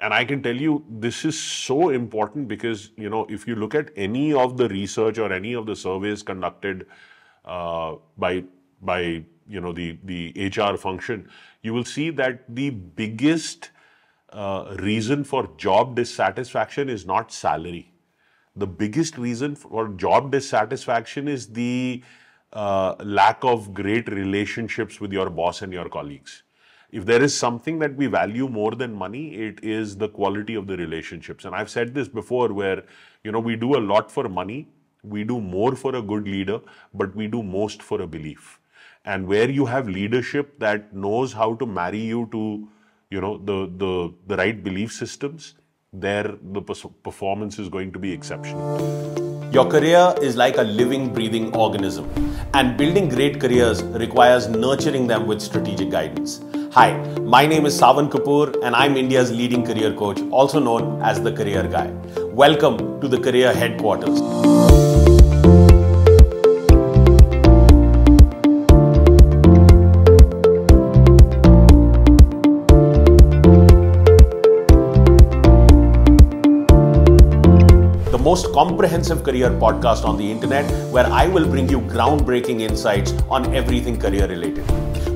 And I can tell you, this is so important because, if you look at any of the research or any of the surveys conducted by the HR function, you will see that the biggest reason for job dissatisfaction is not salary. The biggest reason for job dissatisfaction is the lack of great relationships with your boss and your colleagues. If there is something that we value more than money, it is the quality of the relationships. And I've said this before where, we do a lot for money, we do more for a good leader, but we do most for a belief. And where you have leadership that knows how to marry you to, the right belief systems, there the performance is going to be exceptional. Your career is like a living, breathing organism, and building great careers requires nurturing them with strategic guidance. Hi, my name is Sawan Kapoor, and I'm India's leading career coach, also known as the Career Guy. Welcome to the Career Headquarters. Most comprehensive career podcast on the internet, where I will bring you groundbreaking insights on everything career related.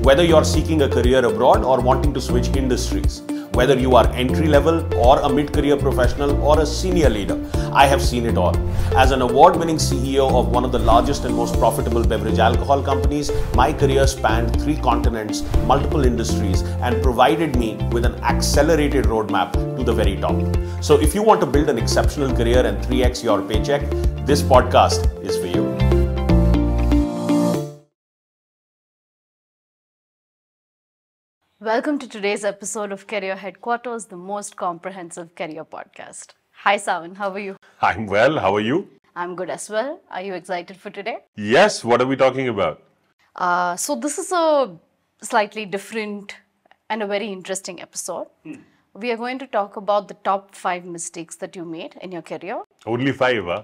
Whether you're seeking a career abroad or wanting to switch industries, whether you are entry level or a mid-career professional or a senior leader, I have seen it all. As an award-winning CEO of one of the largest and most profitable beverage alcohol companies, my career spanned 3 continents, multiple industries, and provided me with an accelerated roadmap to the very top. So if you want to build an exceptional career and 3x your paycheck, this podcast is for you. Welcome to today's episode of Career Headquarters, the most comprehensive career podcast. Hi Sawan, how are you? I'm well, how are you? I'm good as well. Are you excited for today? Yes, what are we talking about? So this is a slightly different and a very interesting episode. We are going to talk about the top 5 mistakes that you made in your career. Only 5, huh?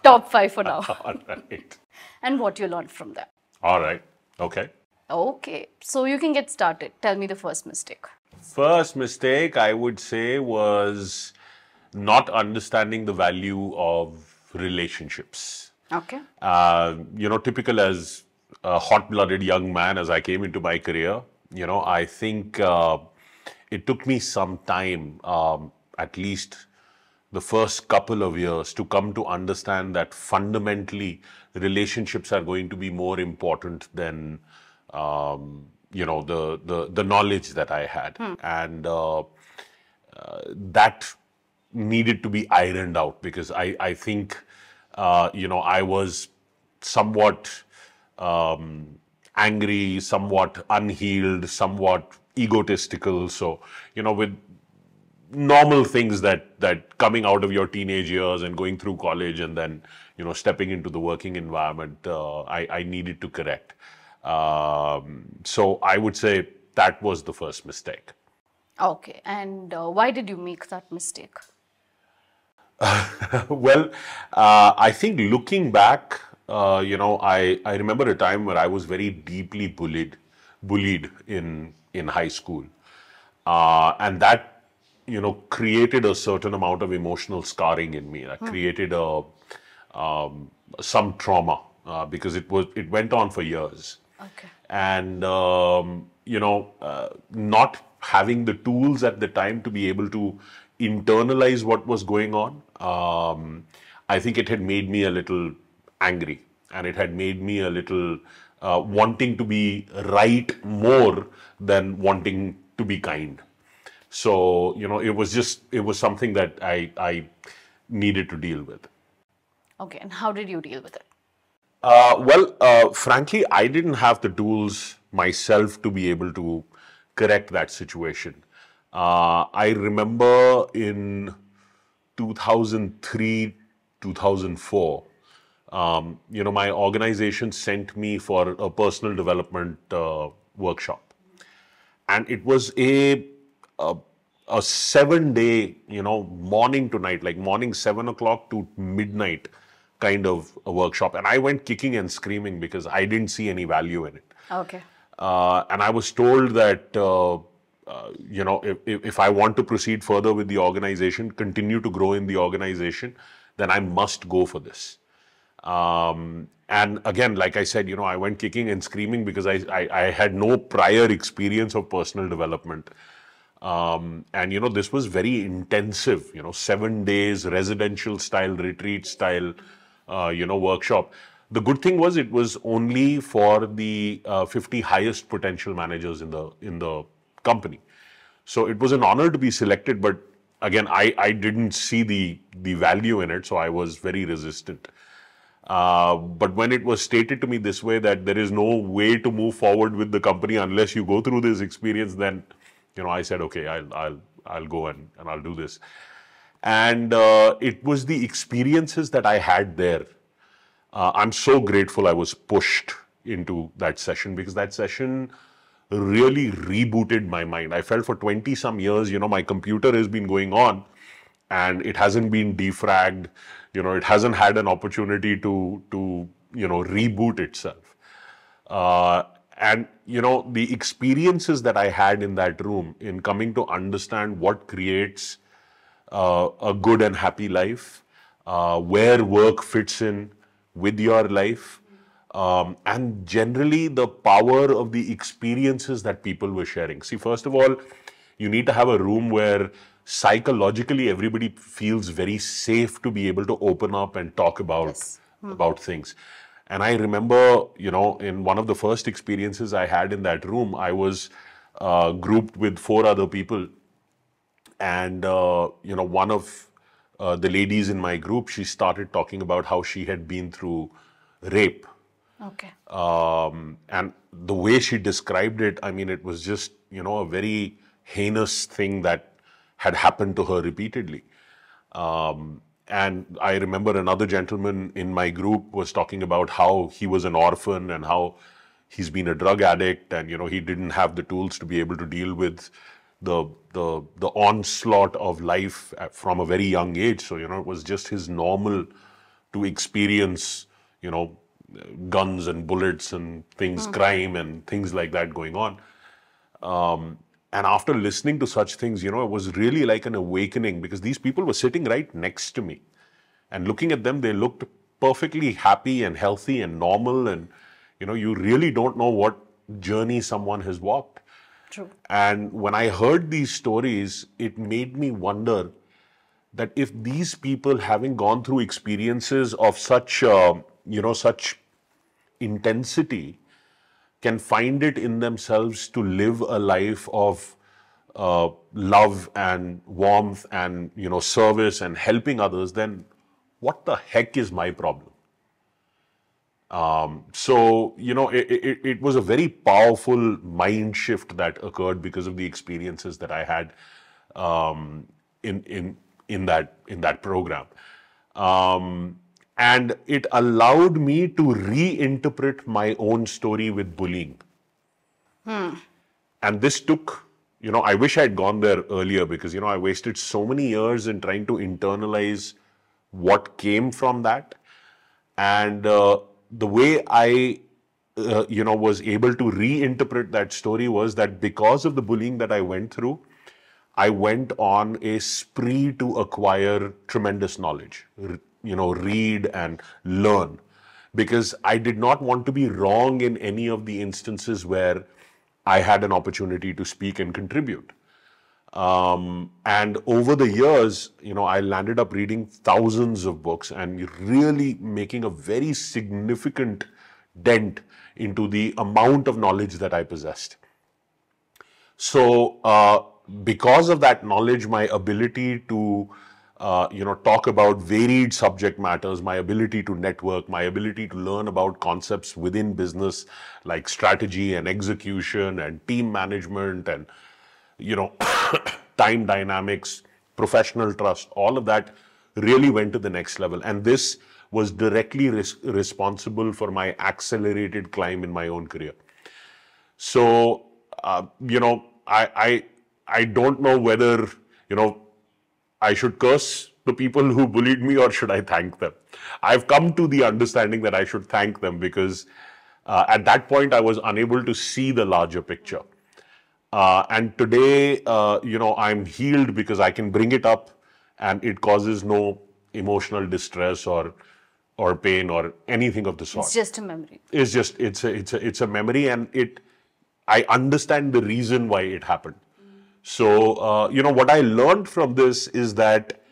Top 5 for now. All right. And what you learned from them. All right. Okay. Okay, so you can get started. Tell me the first mistake. First mistake, I would say, was not understanding the value of relationships. Okay. Typical as a hot-blooded young man as I came into my career, I think it took me some time, at least the first couple of years, to come to understand that fundamentally relationships are going to be more important than the knowledge that I had. And that needed to be ironed out because I think, I was somewhat angry, somewhat unhealed, somewhat egotistical. So, with normal things that coming out of your teenage years and going through college and then, stepping into the working environment, I needed to correct. So I would say that was the first mistake. Okay, and why did you make that mistake? Well, I think looking back, I remember a time where I was very deeply bullied in high school. And that, created a certain amount of emotional scarring in me. That created some trauma because it went on for years. Okay. And, not having the tools at the time to be able to internalize what was going on, I think it had made me a little angry, and it had made me a little wanting to be right more than wanting to be kind. So, it was something that I needed to deal with. Okay, and how did you deal with it? Frankly, I didn't have the tools myself to be able to correct that situation. I remember in 2003, 2004, my organization sent me for a personal development workshop. And it was a 7-day, morning to night, like morning 7 o'clock to midnight kind of a workshop. And I went kicking and screaming because I didn't see any value in it. Okay. And I was told that if I want to proceed further with the organization, continue to grow in the organization, then I must go for this. And again, like I said, I went kicking and screaming because I had no prior experience of personal development. And, this was very intensive, 7 days, residential style, retreat style, workshop. The good thing was it was only for the 50 highest potential managers in the company. So it was an honor to be selected, but again, I didn't see the value in it, so I was very resistant. But when it was stated to me this way, that there is no way to move forward with the company unless you go through this experience, then I said, okay, I'll go and I'll do this. And it was the experiences that I had there. I'm so grateful I was pushed into that session, because that session really rebooted my mind. I felt for 20 some years, my computer has been going on and it hasn't been defragged. It hasn't had an opportunity to reboot itself. And the experiences that I had in that room, in coming to understand what creates a good and happy life, where work fits in with your life, and generally the power of the experiences that people were sharing. See, first of all, you need to have a room where psychologically everybody feels very safe to be able to open up and talk about things. And I remember, in one of the first experiences I had in that room, I was grouped with 4 other people. And, one of the ladies in my group, she started talking about how she had been through rape. Okay. And the way she described it, I mean, it was just, a very heinous thing that had happened to her repeatedly. And I remember another gentleman in my group was talking about how he was an orphan and how he's been a drug addict, and, he didn't have the tools to be able to deal with the onslaught of life from a very young age. So, it was just his normal to experience, guns and bullets and things, crime and things like that going on. And after listening to such things, it was really like an awakening, because these people were sitting right next to me. And looking at them, they looked perfectly happy and healthy and normal. And, you really don't know what journey someone has walked. True. And when I heard these stories, it made me wonder that if these people, having gone through experiences of such, such intensity, can find it in themselves to live a life of love and warmth and, service and helping others, then what the heck is my problem? So, it was a very powerful mind shift that occurred because of the experiences that I had in that program. And it allowed me to reinterpret my own story with bullying. And this took, I wish I had gone there earlier, because, I wasted so many years in trying to internalize what came from that. And the way I, was able to reinterpret that story was that because of the bullying that I went through, I went on a spree to acquire tremendous knowledge, read and learn, because I did not want to be wrong in any of the instances where I had an opportunity to speak and contribute. And over the years, I landed up reading thousands of books and really making a very significant dent into the amount of knowledge that I possessed. So, because of that knowledge, my ability to, talk about varied subject matters, my ability to network, my ability to learn about concepts within business like strategy and execution and team management and, time dynamics, professional trust, all of that really went to the next level. And this was directly responsible for my accelerated climb in my own career. So, I don't know whether, I should curse the people who bullied me or should I thank them. I've come to the understanding that I should thank them, because at that point I was unable to see the larger picture. And today, I'm healed because I can bring it up and it causes no emotional distress or pain or anything of the sort. It's just a memory. It's a memory, and I understand the reason why it happened. So, what I learned from this is that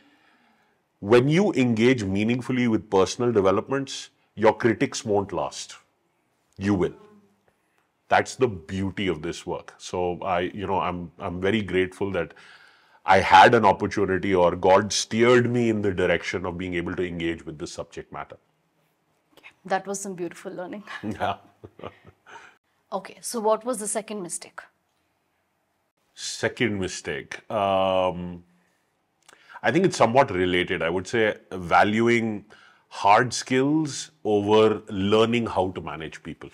when you engage meaningfully with personal developments, your critics won't last. You will. That's the beauty of this work. So I'm very grateful that I had an opportunity, or God steered me in the direction of being able to engage with this subject matter. That was some beautiful learning. Yeah. Okay, so what was the second mistake? Second mistake. I think it's somewhat related. I would say valuing hard skills over learning how to manage people.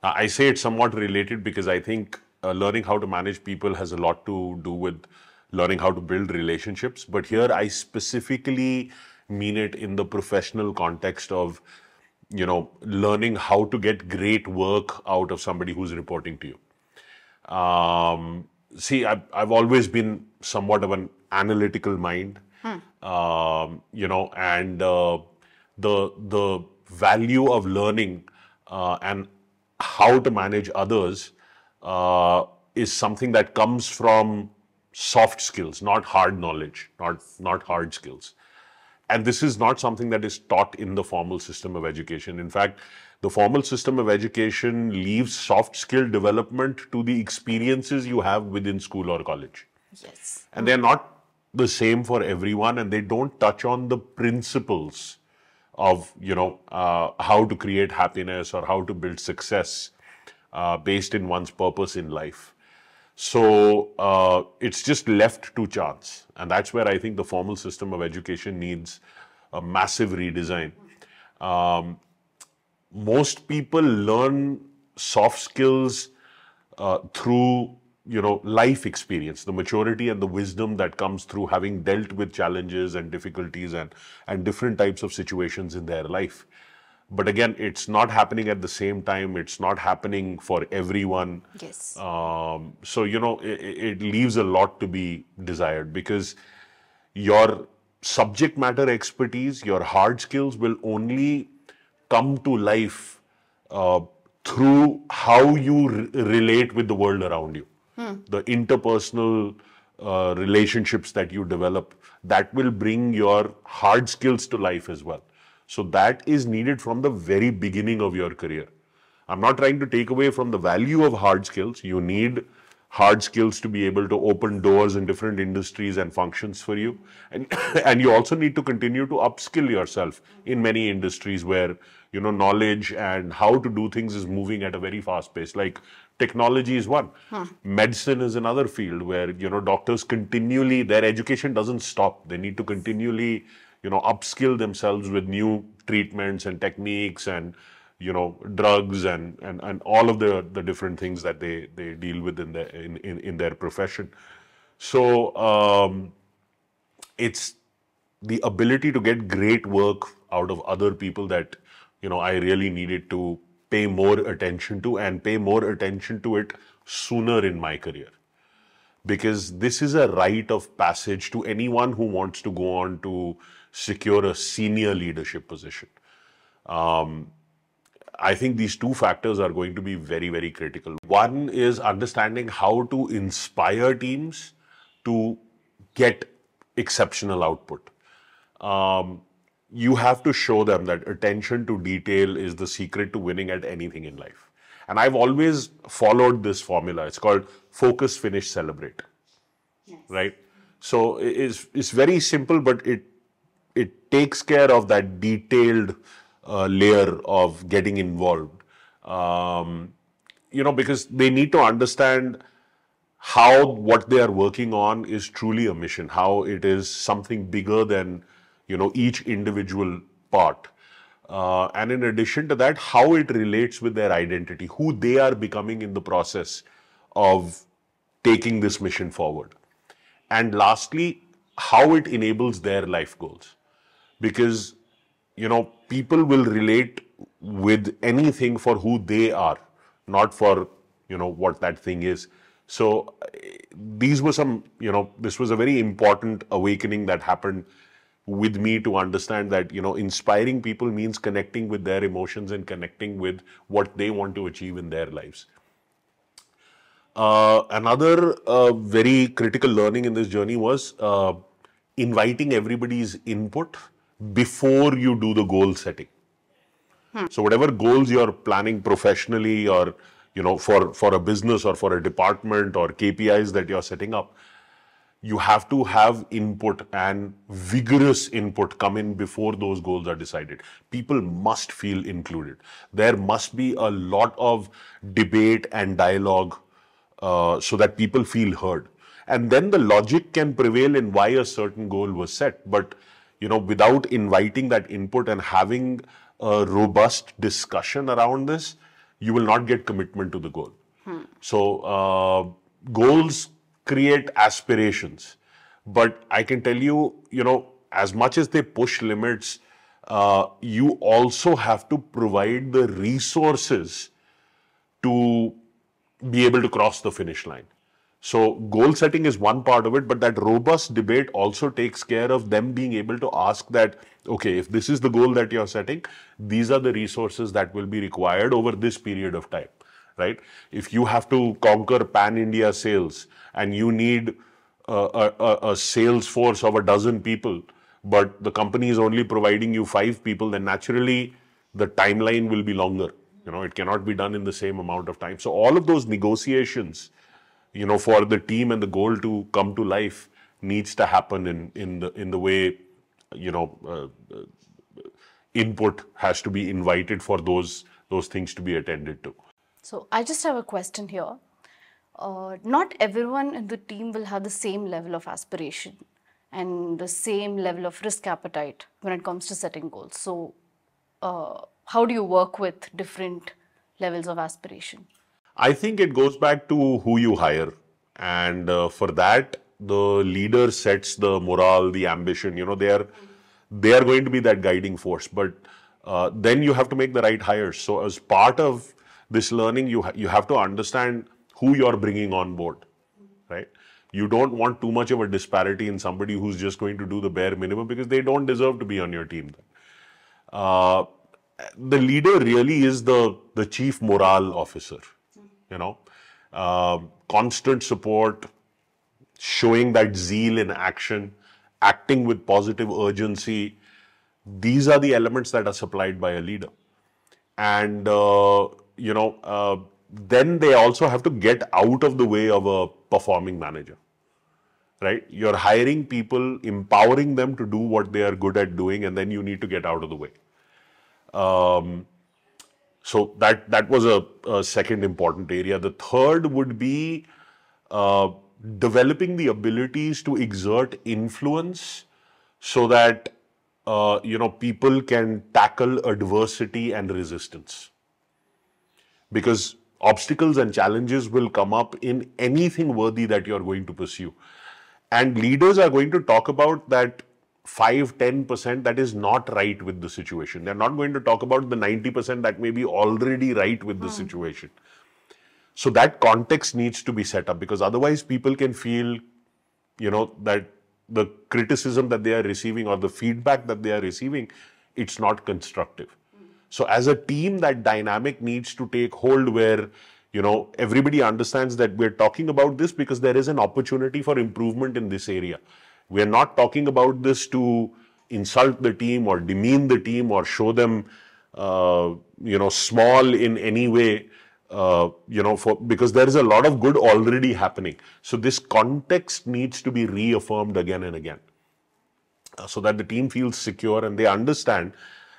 Now, I say it's somewhat related because I think learning how to manage people has a lot to do with learning how to build relationships. But here I specifically mean it in the professional context of, learning how to get great work out of somebody who's reporting to you. See, I've always been somewhat of an analytical mind, and the value of learning and how to manage others is something that comes from soft skills, not hard knowledge, not hard skills. And this is not something that is taught in the formal system of education. In fact, the formal system of education leaves soft skill development to the experiences you have within school or college. Yes. And they're not the same for everyone, and they don't touch on the principles of, how to create happiness or how to build success based in one's purpose in life. So it's just left to chance. And that's where I think the formal system of education needs a massive redesign. Most people learn soft skills through, life experience, the maturity and the wisdom that comes through having dealt with challenges and difficulties and different types of situations in their life. But again, it's not happening at the same time. It's not happening for everyone. Yes. So, it leaves a lot to be desired, because your subject matter expertise, your hard skills will only come to life through how you relate with the world around you. The interpersonal relationships that you develop, that will bring your hard skills to life as well. So that is needed from the very beginning of your career. I'm not trying to take away from the value of hard skills. You need hard skills to be able to open doors in different industries and functions for you. And you also need to continue to upskill yourself in many industries where, knowledge and how to do things is moving at a very fast pace. Like technology is one. Medicine is another field where, doctors continually, their education doesn't stop. They need to continually upskill themselves with new treatments and techniques and, drugs and all of the different things that they deal with in their profession. So it's the ability to get great work out of other people that, I really needed to pay more attention to, and pay more attention to it sooner in my career. Because this is a rite of passage to anyone who wants to go on to secure a senior leadership position. I think these two factors are going to be very, very critical. One is understanding how to inspire teams to get exceptional output. You have to show them that attention to detail is the secret to winning at anything in life. And I've always followed this formula. It's called focus, finish, celebrate. Yes. Right? So it's very simple, but it takes care of that detailed layer of getting involved. Because they need to understand how what they are working on is truly a mission, how it is something bigger than, each individual part. And in addition to that, how it relates with their identity, who they are becoming in the process of taking this mission forward. And lastly, how it enables their life goals. Because, people will relate with anything for who they are, not for, what that thing is. So these were some, this was a very important awakening that happened with me to understand that, inspiring people means connecting with their emotions and connecting with what they want to achieve in their lives. Another very critical learning in this journey was inviting everybody's input before you do the goal setting. So whatever goals you're planning professionally or, for a business or for a department or KPIs that you're setting up, you have to have input and vigorous input come in before those goals are decided. People must feel included. There must be a lot of debate and dialogue so that people feel heard. And then the logic can prevail in why a certain goal was set. But, without inviting that input and having a robust discussion around this, you will not get commitment to the goal. So goals create aspirations. But I can tell you, as much as they push limits, you also have to provide the resources to be able to cross the finish line. So goal setting is one part of it, but that robust debate also takes care of them being able to ask that, okay, if this is the goal that you're setting, these are the resources that will be required over this period of time, right? If you have to conquer pan-India sales and you need a sales force of 12 people, but the company is only providing you 5 people, then naturally the timeline will be longer. It cannot be done in the same amount of time. So all of those negotiations, for the team and the goal to come to life needs to happen in the way, input has to be invited for those things to be attended to. So I just have a question here. Not everyone in the team will have the same level of aspiration and the same level of risk appetite when it comes to setting goals. So how do you work with different levels of aspiration? I think it goes back to who you hire. And for that, the leader sets the morale, the ambition. They are going to be that guiding force. But then you have to make the right hires. So as part of this learning, you have to understand who you're bringing on board, right? You don't want too much of a disparity in somebody who's just going to do the bare minimum because they don't deserve to be on your team. The leader really is the chief morale officer, constant support, showing that zeal in action, acting with positive urgency. These are the elements that are supplied by a leader. And, then they also have to get out of the way of a performing manager, right? You're hiring people, empowering them to do what they are good at doing, and then you need to get out of the way. So that was a second important area. The third would be developing the abilities to exert influence so that people can tackle adversity and resistance. Because obstacles and challenges will come up in anything worthy that you're going to pursue. And leaders are going to talk about that 5-10% that is not right with the situation. They're not going to talk about the 90% that may be already right with the situation. So that context needs to be set up, because otherwise people can feel, that the criticism that they are receiving or the feedback that they are receiving, it's not constructive. So as a team, that dynamic needs to take hold where, everybody understands that we're talking about this because there is an opportunity for improvement in this area. We're not talking about this to insult the team or demean the team or show them, small in any way, because there is a lot of good already happening. So this context needs to be reaffirmed again and again so that the team feels secure and they understand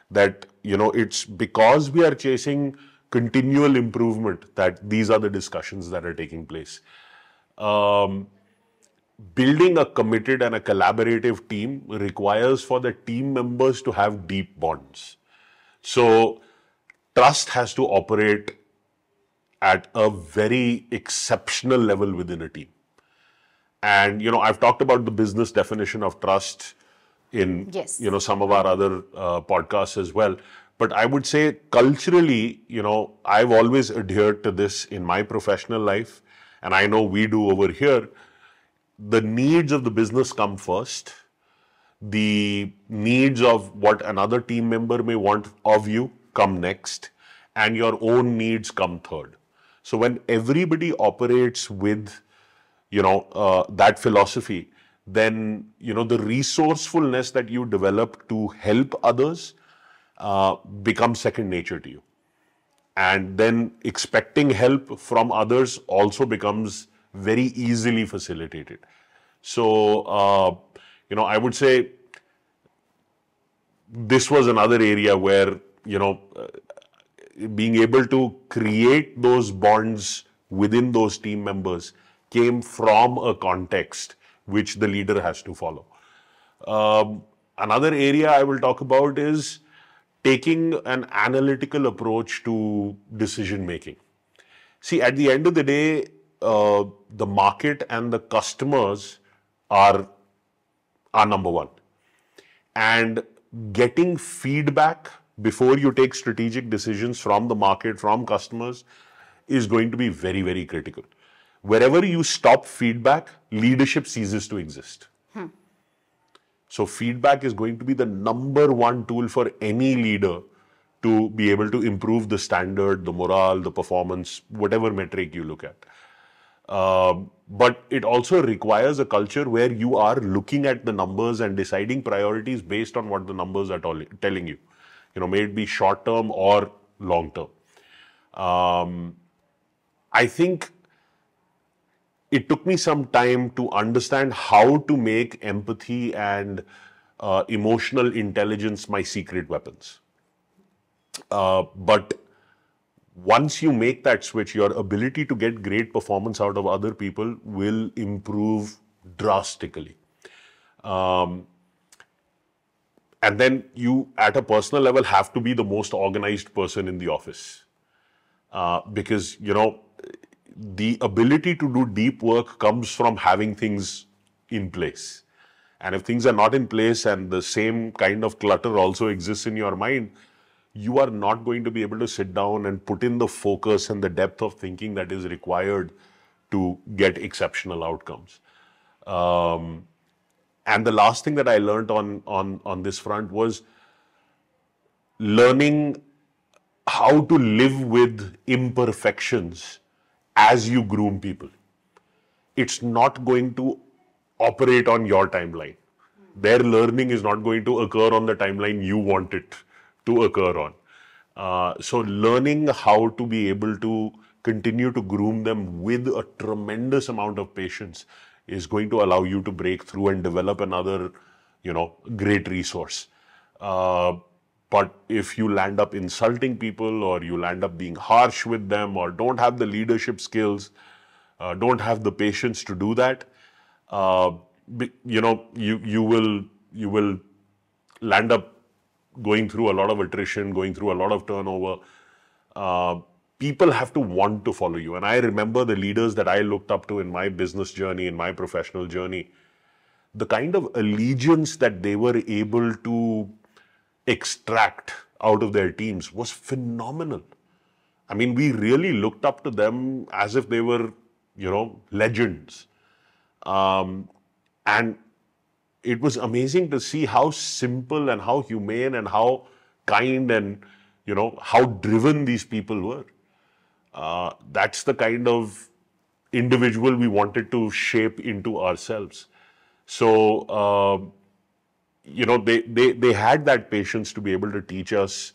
that, it's because we are chasing continual improvement that these are the discussions that are taking place. Building a committed and a collaborative team requires for the team members to have deep bonds. So trust has to operate at a very exceptional level within a team. And, I've talked about the business definition of trust in, some of our other podcasts as well. But I would say culturally, I've always adhered to this in my professional life. and I know we do over here, the needs of the business come first. The needs of what another team member may want of you come next, and your own needs come third. So when everybody operates with, that philosophy, then, the resourcefulness that you develop to help others becomes second nature to you. And then expecting help from others also becomes very easily facilitated. So, I would say this was another area where, being able to create those bonds within those team members came from a context which the leader has to follow. Another area I will talk about is taking an analytical approach to decision making. See, at the end of the day, the market and the customers are number one. And getting feedback before you take strategic decisions from the market, from customers, is going to be very, very critical. Wherever you stop feedback, leadership ceases to exist. So feedback is going to be the number one tool for any leader to be able to improve the standard, the morale, the performance, whatever metric you look at. But it also requires a culture where you are looking at the numbers and deciding priorities based on what the numbers are telling you. May it be short term or long term. I think it took me some time to understand how to make empathy and emotional intelligence my secret weapons. But once you make that switch, your ability to get great performance out of other people will improve drastically. And then you, at a personal level, have to be the most organized person in the office. Because, the ability to do deep work comes from having things in place. And if things are not in place and the same kind of clutter also exists in your mind, you are not going to be able to sit down and put in the focus and the depth of thinking that is required to get exceptional outcomes. And the last thing that I learned on this front was learning how to live with imperfections as you groom people. It's not going to operate on your timeline. Their learning is not going to occur on the timeline you want it to occur on. So learning how to be able to continue to groom them with a tremendous amount of patience is going to allow you to break through and develop another, great resource. But if you land up insulting people, or you land up being harsh with them, or don't have the leadership skills, don't have the patience to do that, you will land up going through a lot of attrition, going through a lot of turnover. People have to want to follow you. And I remember the leaders that I looked up to in my business journey, in my professional journey, the kind of allegiance that they were able to extract out of their teams was phenomenal. I mean, we really looked up to them as if they were, legends. And it was amazing to see how simple and how humane and how kind and, how driven these people were. That's the kind of individual we wanted to shape into ourselves. So, they had that patience to be able to teach us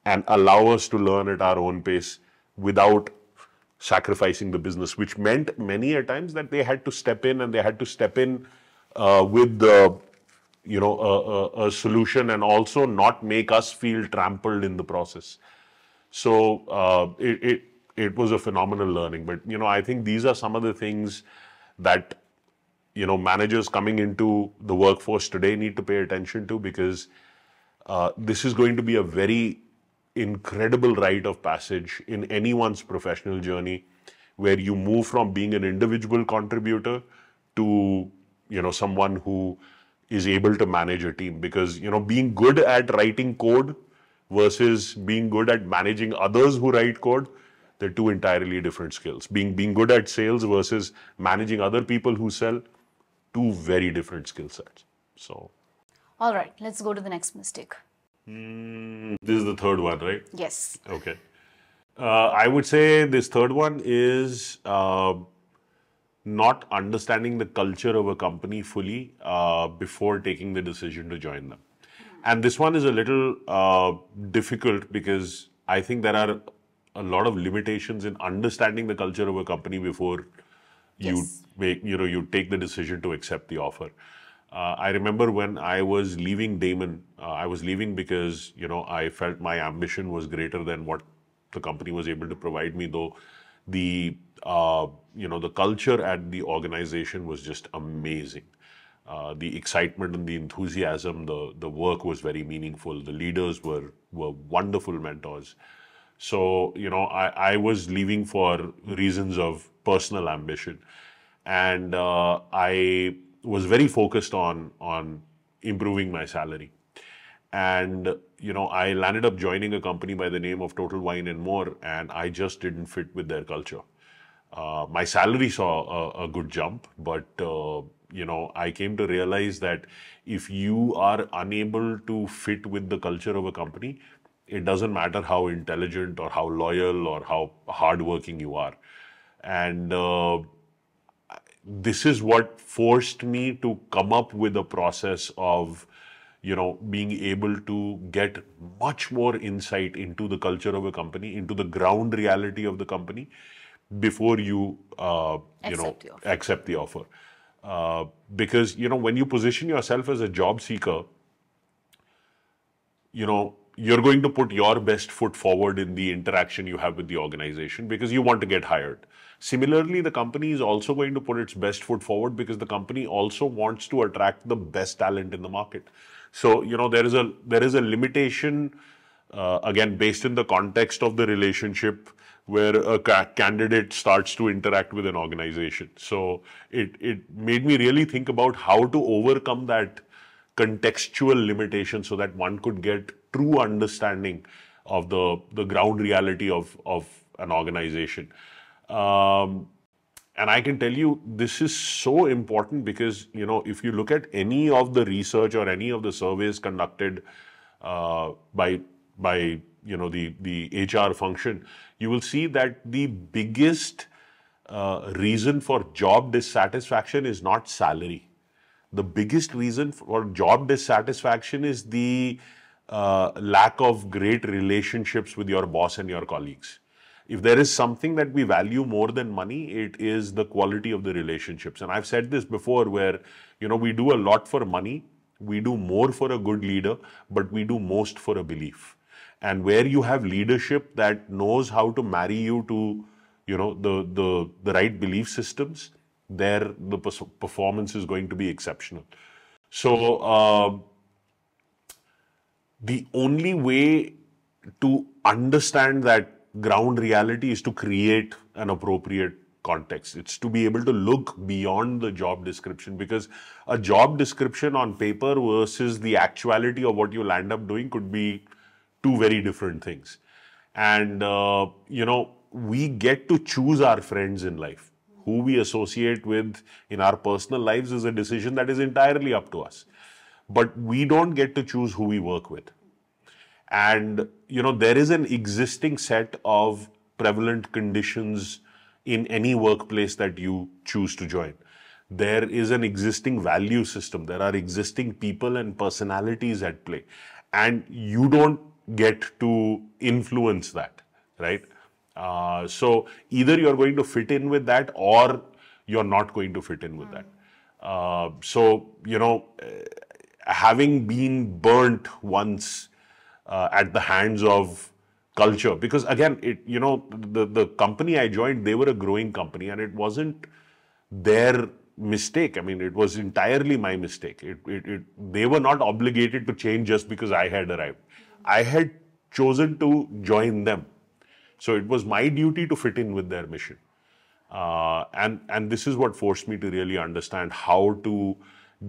and allow us to learn at our own pace without sacrificing the business, which meant many a times that they had to step in, and they had to step in with the, a solution, and also not make us feel trampled in the process. So it was a phenomenal learning. But, I think these are some of the things that managers coming into the workforce today need to pay attention to, because this is going to be a very incredible rite of passage in anyone's professional journey, where you move from being an individual contributor to, someone who is able to manage a team. Because, being good at writing code versus being good at managing others who write code, They're two entirely different skills. Being good at sales versus managing other people who sell, two very different skill sets. So, All right, let's go to the next mistake. this is the third one, right? Yes. Okay. I would say this third one is not understanding the culture of a company fully before taking the decision to join them. And this one is a little difficult because I think there are a lot of limitations in understanding the culture of a company before you Yes. you take the decision to accept the offer. I remember when I was leaving Damon, I was leaving because, I felt my ambition was greater than what the company was able to provide me, though the, the culture at the organization was just amazing. The excitement and the enthusiasm, the work was very meaningful. The leaders were wonderful mentors. So, I was leaving for reasons of personal ambition. And I was very focused on improving my salary. And, I landed up joining a company by the name of Total Wine and More, and I just didn't fit with their culture. My salary saw a good jump, but, I came to realize that if you are unable to fit with the culture of a company, it doesn't matter how intelligent or how loyal or how hardworking you are. And this is what forced me to come up with a process of, being able to get much more insight into the culture of a company, into the ground reality of the company before you, accept the offer. Because, when you position yourself as a job seeker, you're going to put your best foot forward in the interaction you have with the organization because you want to get hired. Similarly, the company is also going to put its best foot forward because the company also wants to attract the best talent in the market. So, there is a limitation, again, based in the context of the relationship where a candidate starts to interact with an organization. So it made me really think about how to overcome that contextual limitation so that one could get true understanding of the ground reality of an organization. And I can tell you, this is so important because, if you look at any of the research or any of the surveys conducted by the HR function, you will see that the biggest reason for job dissatisfaction is not salary. The biggest reason for job dissatisfaction is the lack of great relationships with your boss and your colleagues. If there is something that we value more than money, it is the quality of the relationships. And I've said this before where, we do a lot for money, we do more for a good leader, but we do most for a belief. And where you have leadership that knows how to marry you to, the right belief systems, there the performance is going to be exceptional. So the only way to understand that ground reality is to create an appropriate context. It's to be able to look beyond the job description, because a job description on paper versus the actuality of what you'll end up doing could be two very different things. And, we get to choose our friends in life. Who we associate with in our personal lives is a decision that is entirely up to us. But we don't get to choose who we work with. And, there is an existing set of prevalent conditions in any workplace that you choose to join. There is an existing value system. There are existing people and personalities at play. And you don't get to influence that, right? So either you're going to fit in with that or you're not going to fit in with that. Having been burnt once at the hands of culture, because again, the company I joined, they were a growing company and it wasn't their mistake. I mean, it was entirely my mistake. They were not obligated to change just because I had arrived. I had chosen to join them. So it was my duty to fit in with their mission. And this is what forced me to really understand how to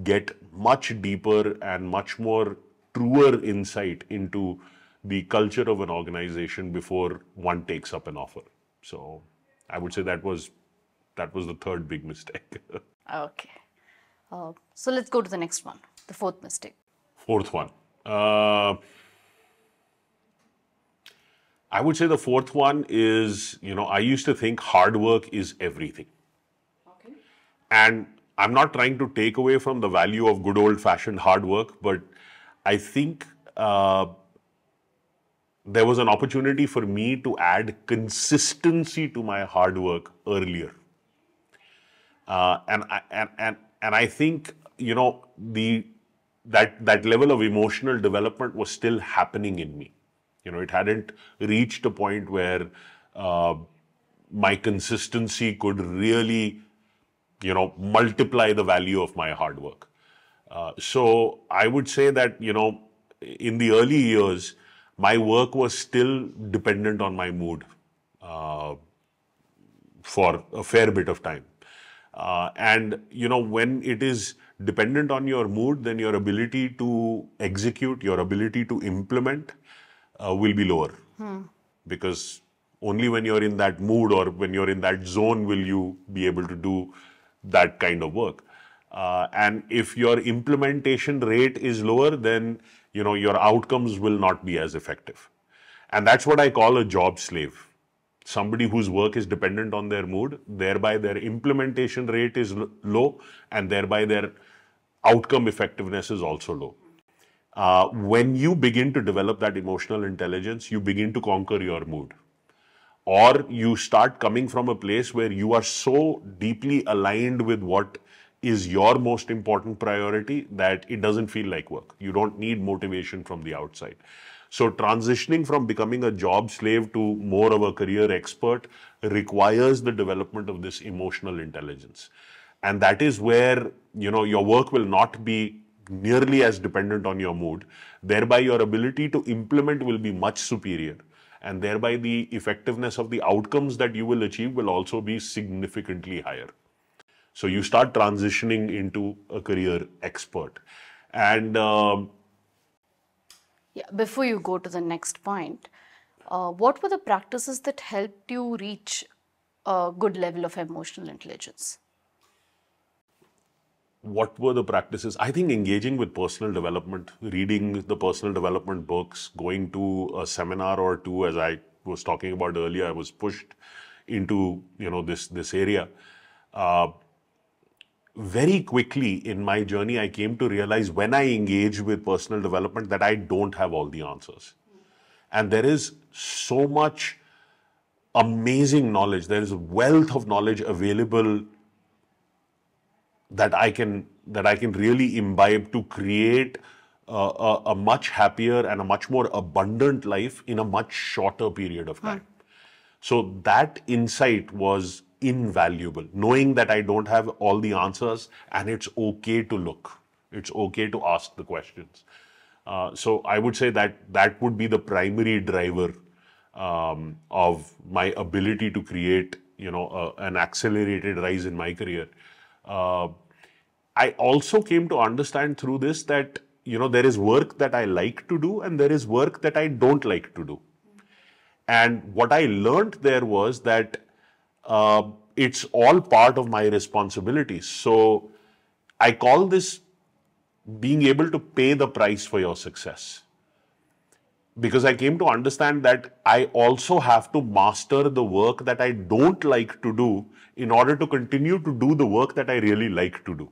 get much deeper and much more truer insight into the culture of an organization before one takes up an offer. So I would say that was the third big mistake. Okay. So let's go to the next one, the fourth mistake. Fourth one. I would say the fourth one is, I used to think hard work is everything. Okay. And I'm not trying to take away from the value of good old-fashioned hard work, but I think there was an opportunity for me to add consistency to my hard work earlier. And I think, that level of emotional development was still happening in me. It hadn't reached a point where my consistency could really, multiply the value of my hard work. So I would say that, in the early years, my work was still dependent on my mood for a fair bit of time. And, when it is dependent on your mood, then your ability to execute, your ability to implement will be lower. Because only when you're in that mood or when you're in that zone will you be able to do that kind of work. And if your implementation rate is lower, then, your outcomes will not be as effective. And that's what I call a job slave. Somebody whose work is dependent on their mood, thereby their implementation rate is low, and thereby their outcome effectiveness is also low. When you begin to develop that emotional intelligence, you begin to conquer your mood. Or you start coming from a place where you are so deeply aligned with what is your most important priority that it doesn't feel like work. You don't need motivation from the outside. So transitioning from becoming a job slave to more of a career expert requires the development of this emotional intelligence. And that is where, your work will not be nearly as dependent on your mood. Thereby, your ability to implement will be much superior. And thereby, the effectiveness of the outcomes that you will achieve will also be significantly higher. So you start transitioning into a career expert. And before you go to the next point, what were the practices that helped you reach a good level of emotional intelligence? What were the practices? I think engaging with personal development, reading the personal development books, going to a seminar or two, as I was talking about earlier, I was pushed into, this area. Very quickly in my journey, I came to realize when I engage with personal development that I don't have all the answers. And there is so much amazing knowledge. There is a wealth of knowledge available that I can really imbibe to create a much happier and a much more abundant life in a much shorter period of time. So that insight was invaluable, knowing that I don't have all the answers and it's okay to look. It's okay to ask the questions. So I would say that would be the primary driver of my ability to create, an accelerated rise in my career. I also came to understand through this that, there is work that I like to do and there is work that I don't like to do. And what I learned there was that it's all part of my responsibilities. So I call this being able to pay the price for your success. Because I came to understand that I also have to master the work that I don't like to do in order to continue to do the work that I really like to do.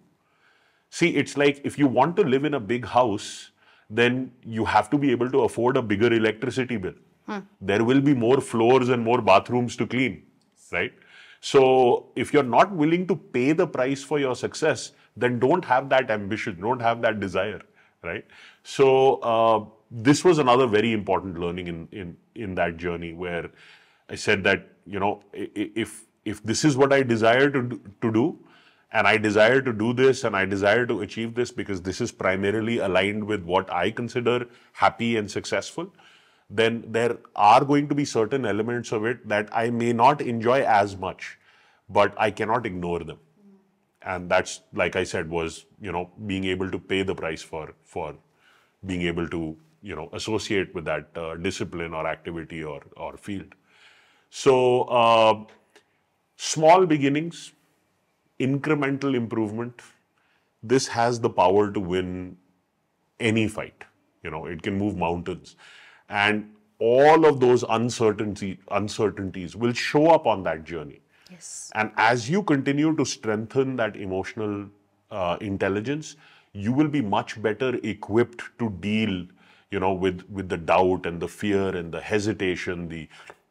See, it's like if you want to live in a big house, then you have to be able to afford a bigger electricity bill. There will be more floors and more bathrooms to clean, right? So if you're not willing to pay the price for your success, then don't have that ambition, don't have that desire, right? So this was another very important learning in that journey where I said that, if this is what I desire to do, and I desire to do this and I desire to achieve this because this is primarily aligned with what I consider happy and successful, then there are going to be certain elements of it that I may not enjoy as much, but I cannot ignore them. And that's, like I said, was, being able to pay the price for being able to, associate with that discipline or activity or field. So, small beginnings, incremental improvement, this has the power to win any fight. It can move mountains. And all of those uncertainties will show up on that journey. Yes. And as you continue to strengthen that emotional intelligence, you will be much better equipped to deal, with the doubt and the fear and the hesitation,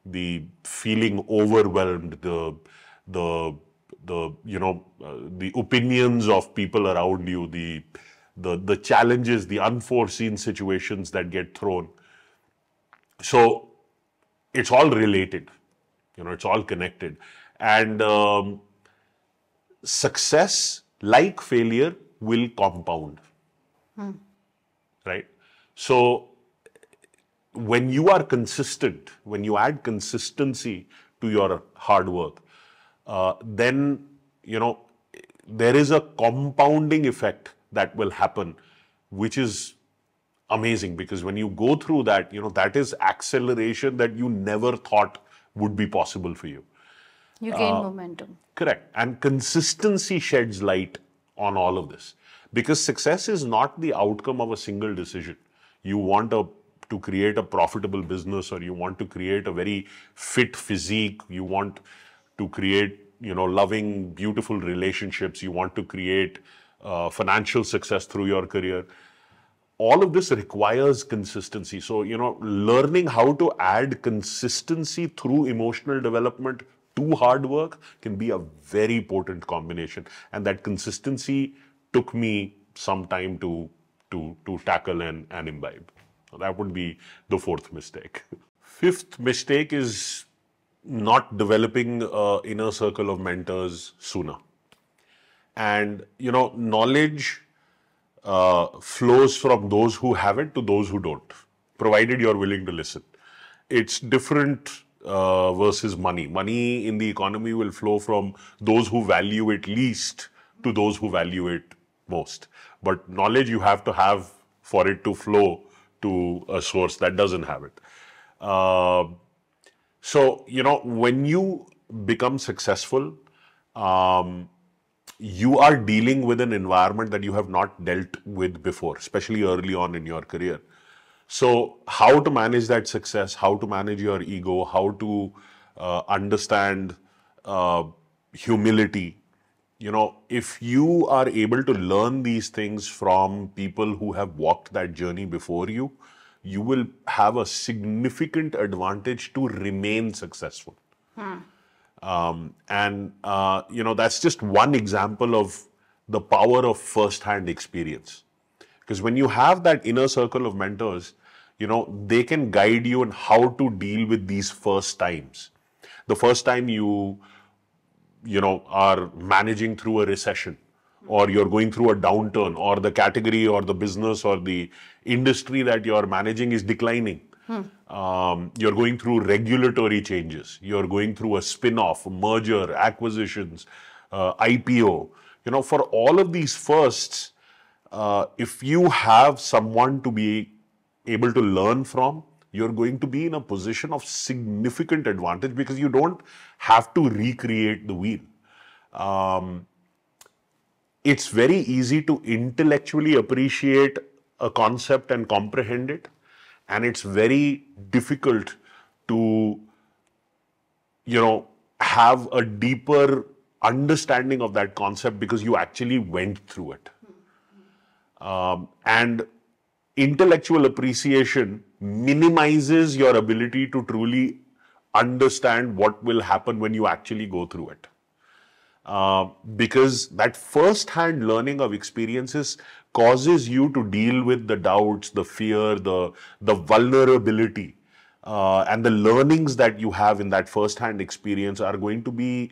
the feeling overwhelmed, the opinions of people around you, the challenges, the unforeseen situations that get thrown. So it's all related, it's all connected. And success, like failure, will compound. Right? So when you are consistent, when you add consistency to your hard work, then, there is a compounding effect that will happen, which is amazing, because when you go through that, that is acceleration that you never thought would be possible for you. You gain momentum. Correct. And consistency sheds light on all of this, because success is not the outcome of a single decision. You want to create a profitable business, or you want to create a very fit physique, you want to create, loving, beautiful relationships, you want to create financial success through your career. All of this requires consistency. So, learning how to add consistency through emotional development to hard work can be a very potent combination. And that consistency took me some time to tackle and imbibe. So that would be the fourth mistake. Fifth mistake is not developing an inner circle of mentors sooner. And, knowledge flows from those who have it to those who don't, provided you're willing to listen. It's different versus money. Money in the economy will flow from those who value it least to those who value it most. But knowledge you have to have for it to flow to a source that doesn't have it. So, when you become successful, you are dealing with an environment that you have not dealt with before, especially early on in your career. So how to manage that success, how to manage your ego, how to understand humility. If you are able to learn these things from people who have walked that journey before you, you will have a significant advantage to remain successful. That's just one example of the power of first-hand experience. Because when you have that inner circle of mentors, they can guide you on how to deal with these first times. The first time you are managing through a recession, or you're going through a downturn, or the category or the business or the industry that you're managing is declining. You're going through regulatory changes. You're going through a spin-off, merger, acquisitions, IPO. For all of these firsts, if you have someone to be able to learn from, you're going to be in a position of significant advantage, because you don't have to recreate the wheel. It's very easy to intellectually appreciate a concept and comprehend it. And it's very difficult to, have a deeper understanding of that concept, because you actually went through it. And intellectual appreciation minimizes your ability to truly understand what will happen when you actually go through it. Because that first-hand learning of experiences causes you to deal with the doubts, the fear, the vulnerability, and the learnings that you have in that first-hand experience are going to be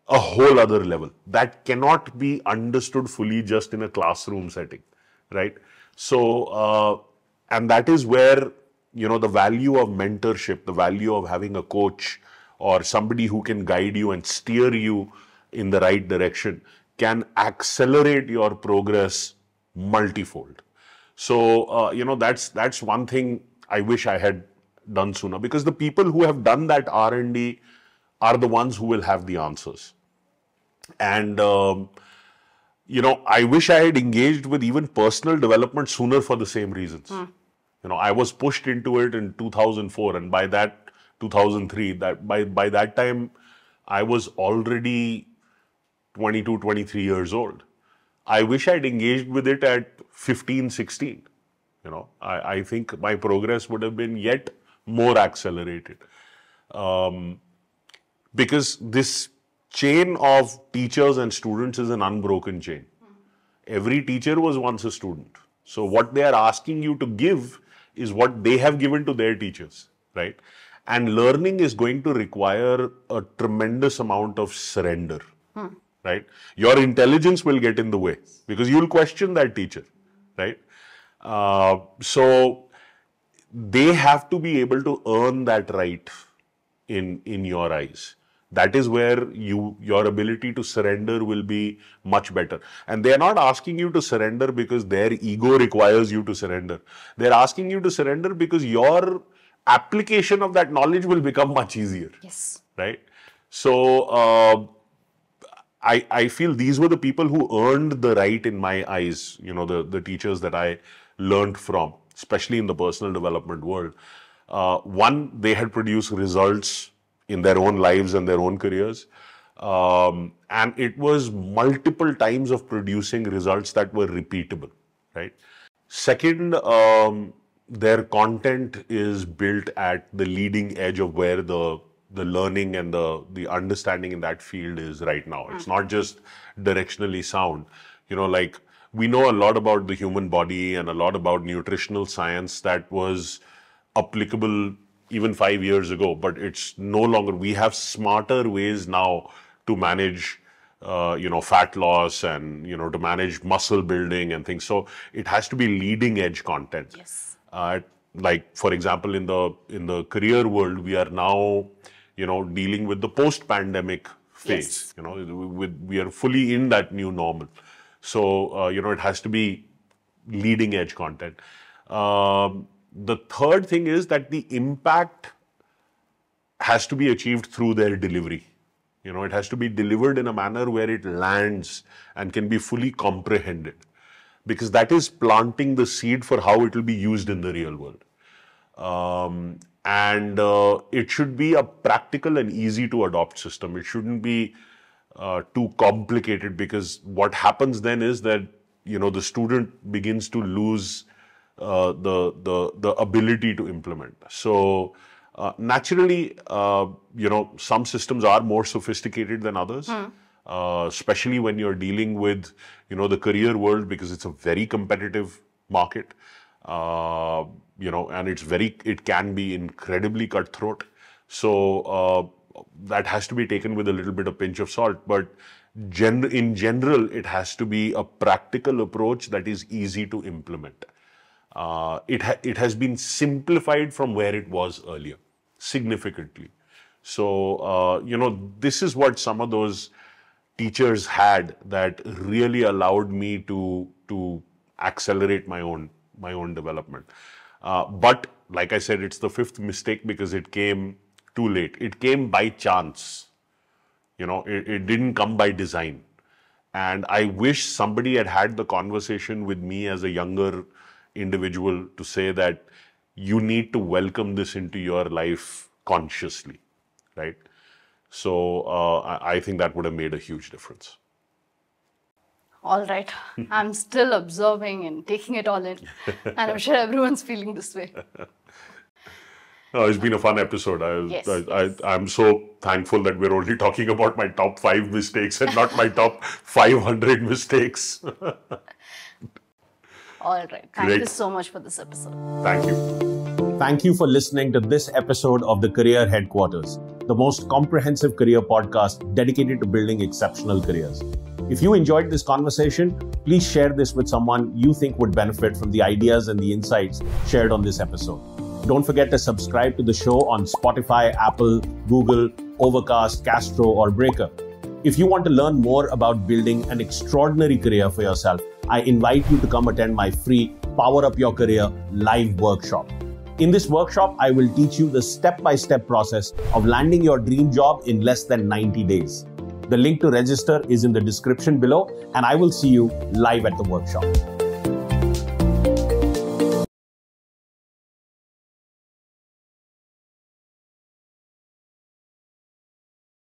a whole other level that cannot be understood fully just in a classroom setting, right? So, and that is where, the value of mentorship, the value of having a coach or somebody who can guide you and steer you in the right direction can accelerate your progress multifold. So, that's one thing I wish I had done sooner, because the people who have done that R&D are the ones who will have the answers. And I wish I had engaged with even personal development sooner for the same reasons. I was pushed into it in 2004, and by that 2003, by that time I was already 22, 23 years old. I wish I'd engaged with it at 15, 16. I think my progress would have been yet more accelerated. Because this chain of teachers and students is an unbroken chain. Every teacher was once a student. So what they are asking you to give is what they have given to their teachers, right? And learning is going to require a tremendous amount of surrender, right? Your intelligence will get in the way because you'll question that teacher, right? So they have to be able to earn that right in your eyes. That is where your ability to surrender will be much better. And they are not asking you to surrender because their ego requires you to surrender. They're asking you to surrender because your application of that knowledge will become much easier. Yes. Right? So, I feel these were the people who earned the right in my eyes, the teachers that I learned from, especially in the personal development world. One, they had produced results in their own lives and their own careers. And it was multiple times of producing results that were repeatable, right? Second, their content is built at the leading edge of where the learning and the understanding in that field is right now. It's not just directionally sound. Like we know a lot about the human body and a lot about nutritional science that was applicable even 5 years ago, but it's no longer. We have smarter ways now to manage, fat loss and, to manage muscle building and things. So it has to be leading edge content. Yes. Like, for example, in the career world, we are now, dealing with the post-pandemic phase. Yes. We are fully in that new normal. So, it has to be leading edge content. The third thing is that the impact has to be achieved through their delivery. It has to be delivered in a manner where it lands and can be fully comprehended, because that is planting the seed for how it will be used in the real world. And it should be a practical and easy to adopt system. It shouldn't be too complicated, because what happens then is that, the student begins to lose the ability to implement. So naturally, some systems are more sophisticated than others, especially when you're dealing with, the career world, because it's a very competitive market, and it can be incredibly cutthroat. So that has to be taken with a little bit of pinch of salt. But in general, it has to be a practical approach that is easy to implement. It has been simplified from where it was earlier, significantly. So, this is what some of those teachers had that really allowed me to accelerate my own development. But like I said, it's the fifth mistake because it came too late. It came by chance. It didn't come by design. And I wish somebody had the conversation with me as a younger individual to say that you need to welcome this into your life consciously, right? So I think that would have made a huge difference. All right. I'm still observing and taking it all in. And I'm sure everyone's feeling this way. It's been a fun episode. I'm so thankful that we're only talking about my top 5 mistakes and not my top 500 mistakes. All right. Thank you so much for this episode. Thank you. Thank you for listening to this episode of the Career Headquarters, the most comprehensive career podcast dedicated to building exceptional careers. If you enjoyed this conversation, please share this with someone you think would benefit from the ideas and the insights shared on this episode. Don't forget to subscribe to the show on Spotify, Apple, Google, Overcast, Castro, or Breaker. If you want to learn more about building an extraordinary career for yourself, I invite you to come attend my free Power Up Your Career live workshop. In this workshop, I will teach you the step-by-step process of landing your dream job in less than 90 days. The link to register is in the description below, and I will see you live at the workshop.